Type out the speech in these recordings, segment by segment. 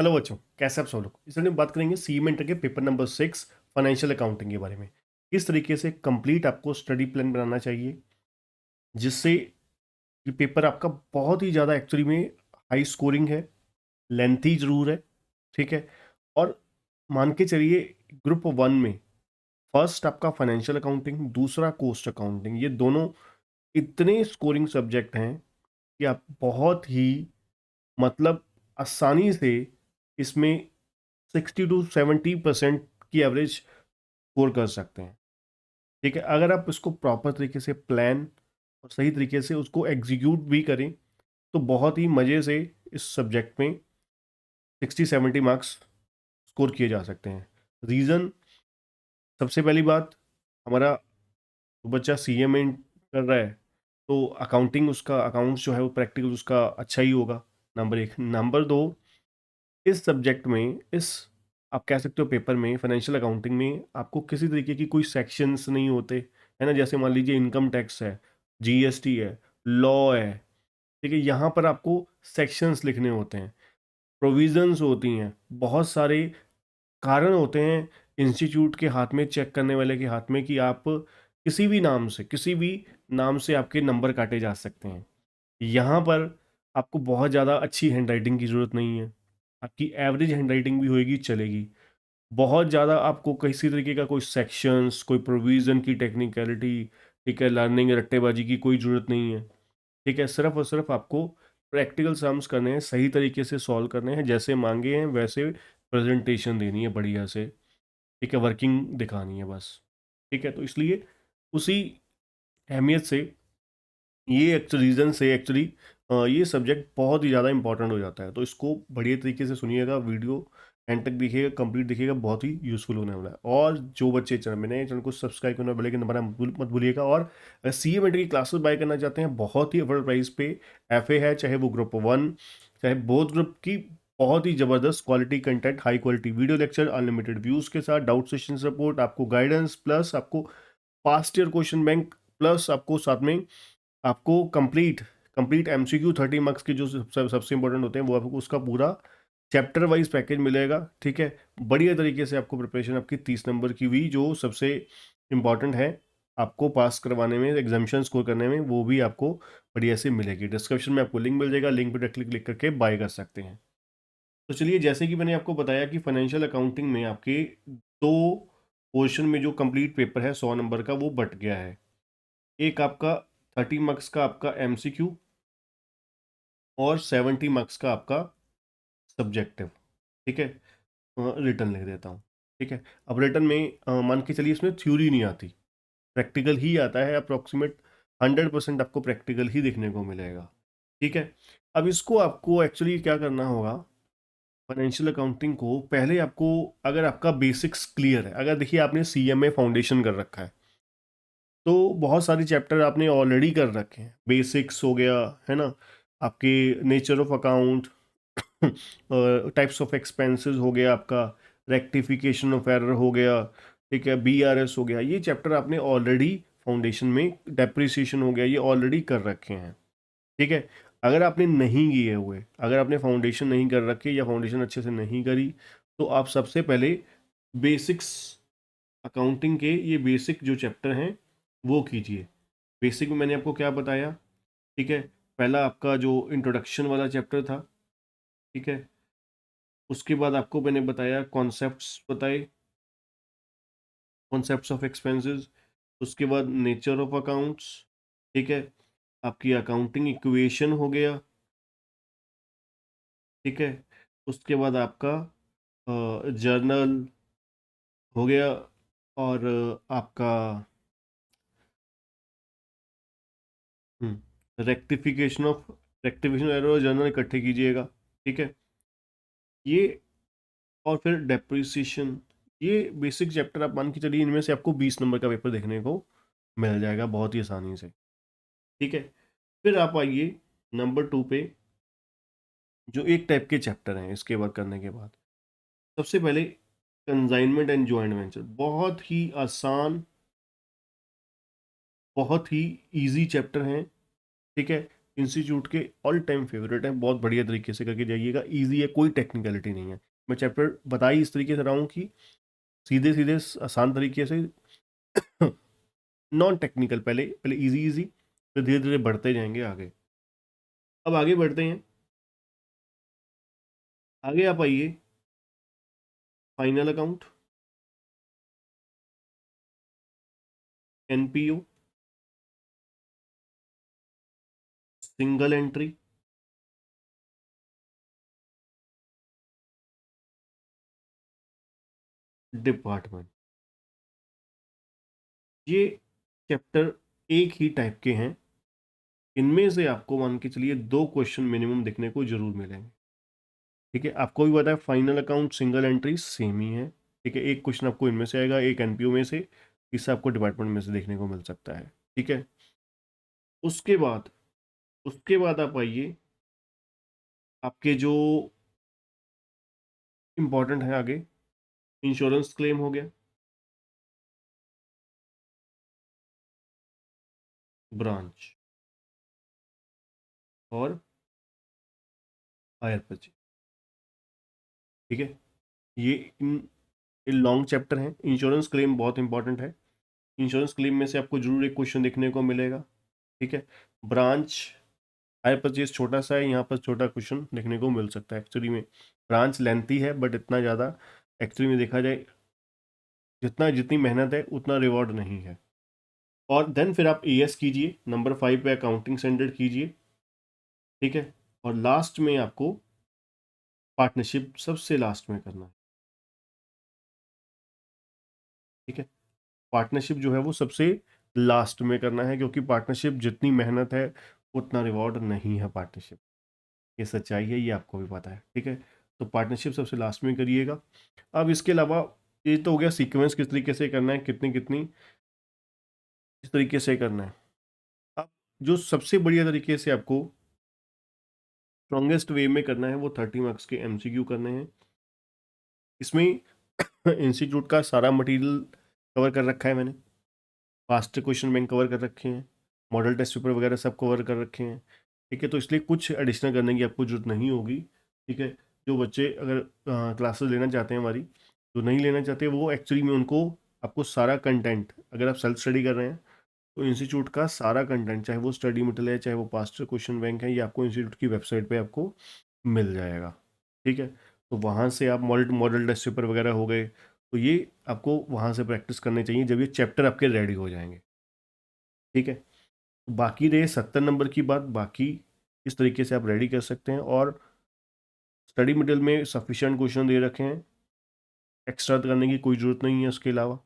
Hello बच्चों, कैसे आप सब लोग। इस वीडियो में बात करेंगे सीएमए इंटर के पेपर नंबर 6 फाइनेंशियल अकाउंटिंग के बारे में। किस तरीके से कंप्लीट आपको स्टडी प्लान बनाना चाहिए जिससे ये पेपर आपका बहुत ही ज़्यादा एक्चुअली में हाई स्कोरिंग है, लेंथी जरूर है, ठीक है। और मान के चलिए ग्रुप 1 में फर्स्ट आपका फाइनेंशियल अकाउंटिंग, दूसरा कॉस्ट अकाउंटिंग, ये दोनों इतने स्कोरिंग सब्जेक्ट हैं कि आप बहुत ही मतलब आसानी से इसमें 60 to 70% की एवरेज स्कोर कर सकते हैं, ठीक है। अगर आप इसको प्रॉपर तरीके से प्लान और सही तरीके से उसको एग्जीक्यूट भी करें तो बहुत ही मज़े से इस सब्जेक्ट में 60-70 मार्क्स स्कोर किए जा सकते हैं। रीज़न, सबसे पहली बात, हमारा बच्चा सीए में कर रहा है तो अकाउंटिंग, उसका अकाउंट्स जो है वो प्रैक्टिकल उसका अच्छा ही होगा, नंबर एक। नंबर दो, इस सब्जेक्ट में, इस आप कह सकते हो पेपर में, फाइनेंशियल अकाउंटिंग में आपको किसी तरीके की कोई सेक्शंस नहीं होते, है ना। जैसे मान लीजिए इनकम टैक्स है, जीएसटी है, लॉ है, ठीक है। यहाँ पर आपको सेक्शंस लिखने होते हैं, प्रोविजंस होती हैं, बहुत सारे कारण होते हैं इंस्टीट्यूट के हाथ में, चेक करने वाले के हाथ में, कि आप किसी भी नाम से आपके नंबर काटे जा सकते हैं। यहाँ पर आपको बहुत ज़्यादा अच्छी हैंडराइटिंग की ज़रूरत नहीं है, आपकी एवरेज हैंडराइटिंग भी होएगी, चलेगी। बहुत ज़्यादा आपको किसी तरीके का कोई सेक्शंस, कोई प्रोविज़न की टेक्निकलिटी, ठीक है, लर्निंग रट्टेबाजी की कोई ज़रूरत नहीं है, ठीक है। सिर्फ और सिर्फ आपको प्रैक्टिकल सम्स करने हैं, सही तरीके से सॉल्व करने हैं, जैसे मांगे हैं वैसे प्रेजेंटेशन देनी है बढ़िया से, ठीक है, वर्किंग दिखानी है बस, ठीक है। तो इसलिए उसी अहमियत से, ये रीज़न से एक्चुअली ये सब्जेक्ट बहुत ही ज़्यादा इंपॉर्टेंट हो जाता है। तो इसको बढ़िया तरीके से सुनिएगा, वीडियो एंड तक देखिएगा, कंप्लीट देखिएगा, बहुत ही यूज़फुल होने वाला है। और जो बच्चे चैनल में नए, चैनल को सब्सक्राइब करना, बेल आइकन दबाना मत भूलिएगा। और अगर सीए मेट की क्लासेस बाय करना चाहते हैं बहुत ही अफोर्डेबल प्राइस पे, एफए है, चाहे वो ग्रुप 1 चाहे बोथ ग्रुप की, बहुत ही ज़बरदस्त quality content, high quality video lecture, unlimited views के साथ, डाउट सेशन सपोर्ट, आपको गाइडेंस, प्लस आपको past year question bank, plus आपको साथ में आपको कंप्लीट कंप्लीट एमसीक्यू 30 मार्क्स के जो सबसे इंपॉर्टेंट होते हैं वो आपको उसका पूरा चैप्टर वाइज पैकेज मिलेगा, ठीक है। बढ़िया तरीके से आपको प्रिपरेशन आपकी 30 नंबर की हुई, जो सबसे इम्पॉर्टेंट है आपको पास करवाने में, एग्जामिशन स्कोर करने में, वो भी आपको बढ़िया से मिलेगी। डिस्क्रिप्शन में आपको लिंक मिल जाएगा, लिंक पर डायरेक्टली क्लिक करके बाय कर सकते हैं। तो चलिए, जैसे कि मैंने आपको बताया कि फाइनेंशियल अकाउंटिंग में आपके दो पोर्शन में जो कंप्लीट पेपर है 100 नंबर का, वो बट गया है। एक आपका 30 मार्क्स का आपका एमसीक्यू और 70 मार्क्स का आपका सब्जेक्टिव, ठीक है। रिटर्न लिख देता हूँ, ठीक है। अब रिटर्न में मान के चलिए इसमें थ्योरी नहीं आती, प्रैक्टिकल ही आता है। अप्रोक्सीमेट 100% आपको प्रैक्टिकल ही देखने को मिलेगा, ठीक है। अब इसको आपको एक्चुअली क्या करना होगा, फाइनेंशियल अकाउंटिंग को पहले आपको, अगर आपका बेसिक्स क्लियर है, अगर देखिए आपने सीएमए फाउंडेशन कर रखा है तो बहुत सारे चैप्टर आपने ऑलरेडी कर रखे हैं, बेसिक्स हो गया, है ना, आपके nature of account, types of expenses हो गया, आपका रेक्टिफिकेशन ऑफ एरर हो गया, ठीक है, बीआरएस हो गया, ये चैप्टर आपने ऑलरेडी फाउंडेशन में, डेप्रिसिएशन हो गया, ये ऑलरेडी कर रखे हैं, ठीक है। अगर आपने नहीं किए हुए, अगर आपने फाउंडेशन नहीं कर रखे या फाउंडेशन अच्छे से नहीं करी, तो आप सबसे पहले बेसिक्स अकाउंटिंग के ये बेसिक जो चैप्टर हैं वो कीजिए। बेसिक में मैंने आपको क्या बताया, ठीक है। पहला आपका जो इंट्रोडक्शन वाला चैप्टर था, ठीक है। उसके बाद आपको मैंने बताया कॉन्सेप्ट्स बताए, कॉन्सेप्ट्स ऑफ एक्सपेंसेस। उसके बाद नेचर ऑफ अकाउंट्स, ठीक है। आपकी अकाउंटिंग इक्वेशन हो गया, ठीक है। उसके बाद आपका जर्नल हो गया, और आपका रेक्टिफिकेशन एरर और जर्नल इकट्ठे कीजिएगा, ठीक है। ये, और फिर डेप्रिसिएशन, ये बेसिक चैप्टर आप मान के चलिए, इनमें से आपको 20 नंबर का पेपर देखने को मिल जाएगा बहुत ही आसानी से, ठीक है। फिर आप आइए नंबर 2 पे, जो एक टाइप के चैप्टर हैं इसके बाद करने के बाद। सबसे पहले कंसाइनमेंट एंड जॉइंट वेंचर, बहुत ही आसान, बहुत ही इजी चैप्टर हैं, ठीक है। इंस्टीट्यूट के ऑल टाइम फेवरेट हैं, बहुत बढ़िया तरीके से करके जाइएगा, ईजी है, कोई टेक्निकलिटी नहीं है। मैं चैप्टर बताई इस तरीके से रहा हूँ कि सीधे सीधे आसान तरीके से नॉन टेक्निकल, पहले पहले इजी इजी, फिर धीरे धीरे बढ़ते जाएंगे आगे। अब आगे बढ़ते हैं, आगे आप आइए, final account, NPO, single entry, department. ये चैप्टर एक ही टाइप के हैं, इनमें से आपको मान के चलिए 2 क्वेश्चन मिनिमम देखने को जरूर मिलेंगे। ठीक है, आपको भी पता है final account single entry same ही है। ठीक है, एक क्वेश्चन आपको इनमें से आएगा, एक एनपीओ में से, इससे आपको डिपार्टमेंट में से देखने को मिल सकता है। ठीक है, उसके बाद आप आइए, आपके जो इंपॉर्टेंट है आगे, इंश्योरेंस क्लेम हो गया, ब्रांच और हायर परचेज। ठीक है, ये इन लॉन्ग चैप्टर हैं। इंश्योरेंस क्लेम बहुत इंपॉर्टेंट है, इंश्योरेंस क्लेम में से आपको जरूर एक क्वेश्चन देखने को मिलेगा। ठीक है, ब्रांच हायर परचेज छोटा सा है, यहाँ पर छोटा क्वेश्चन देखने को मिल सकता है। एक्चुअली में ब्रांच लेंथी है, बट इतना ज़्यादा एक्चुअली में देखा जाए, जितनी मेहनत है उतना रिवॉर्ड नहीं है। और देन फिर आप एएस कीजिए, नंबर 5 पे अकाउंटिंग स्टैंडर्ड कीजिए। ठीक है, और लास्ट में आपको पार्टनरशिप सबसे लास्ट में करना है। ठीक है, पार्टनरशिप जो है वो सबसे लास्ट में करना है, क्योंकि पार्टनरशिप जितनी मेहनत है उतना रिवॉर्ड नहीं है पार्टनरशिप। ये सच्चाई है, ये आपको भी पता है। ठीक है, तो पार्टनरशिप सबसे लास्ट में करिएगा। अब इसके अलावा ये तो हो गया सीक्वेंस, किस तरीके से करना है, कितनी कितनी किस तरीके से करना है। अब जो सबसे बढ़िया तरीके से आपको स्ट्रॉन्गेस्ट वे में करना है, वो 30 मार्क्स के एमसीक्यू करने हैं। इसमें इंस्टीट्यूट का सारा मटेरियल कवर कर रखा है मैंने, पास्ट क्वेश्चन बैंक कवर कर रखे हैं, मॉडल टेस्ट पेपर वगैरह सब कवर कर रखे हैं। ठीक है, तो इसलिए कुछ एडिशनल करने की आपको जरूरत नहीं होगी। ठीक है, जो बच्चे अगर क्लासेस लेना चाहते हैं हमारी, जो नहीं लेना चाहते, वो एक्चुअली में उनको आपको सारा कंटेंट, अगर आप सेल्फ स्टडी कर रहे हैं तो इंस्टीट्यूट का सारा कंटेंट, चाहे वो स्टडी मटेरियल है, चाहे वो पास्ट क्वेश्चन बैंक है, ये आपको इंस्टीट्यूट की वेबसाइट पे आपको मिल जाएगा। ठीक है, तो वहाँ से आप मॉडल मॉडल टेस्ट पेपर वगैरह हो गए, तो ये आपको वहाँ से प्रैक्टिस करनी चाहिए जब ये चैप्टर आपके रेडी हो जाएंगे। ठीक है, बाकी रहे 70 नंबर की बात, बाकी इस तरीके से आप रेडी कर सकते हैं, और स्टडी मटेरियल में सफिशिएंट क्वेश्चन दे रखे हैं, एक्स्ट्रा करने की कोई ज़रूरत नहीं है उसके अलावा।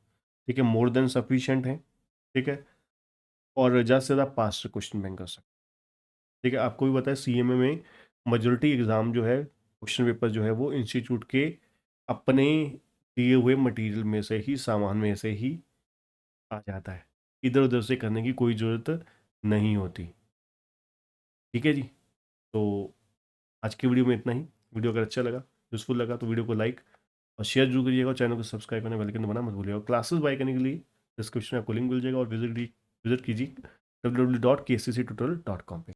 ठीक है, मोर देन सफिशिएंट है। ठीक है, और ज़्यादा से ज़्यादा पास क्वेश्चन बैंक कर सकते हैं। ठीक है, आपको भी पता है सीएमए में मेजोरिटी एग्ज़ाम जो है, क्वेश्चन पेपर जो है, वो इंस्टीट्यूट के अपने दिए हुए मटेरियल में से ही, सामान में से ही आ जाता है, इधर उधर से करने की कोई ज़रूरत नहीं होती। ठीक है जी, तो आज की वीडियो में इतना ही। वीडियो अगर अच्छा लगा, यूजफुल लगा, तो वीडियो को लाइक और शेयर जरूर करिएगा, और चैनल को सब्सक्राइब करना, बेल आइकन दबाना मत भूलिएगा। क्लासेस बाय करने के लिए डिस्क्रिप्शन में आपको लिंक मिल जाएगा, और विजिट कीजिए www.kcctutorial.com पे।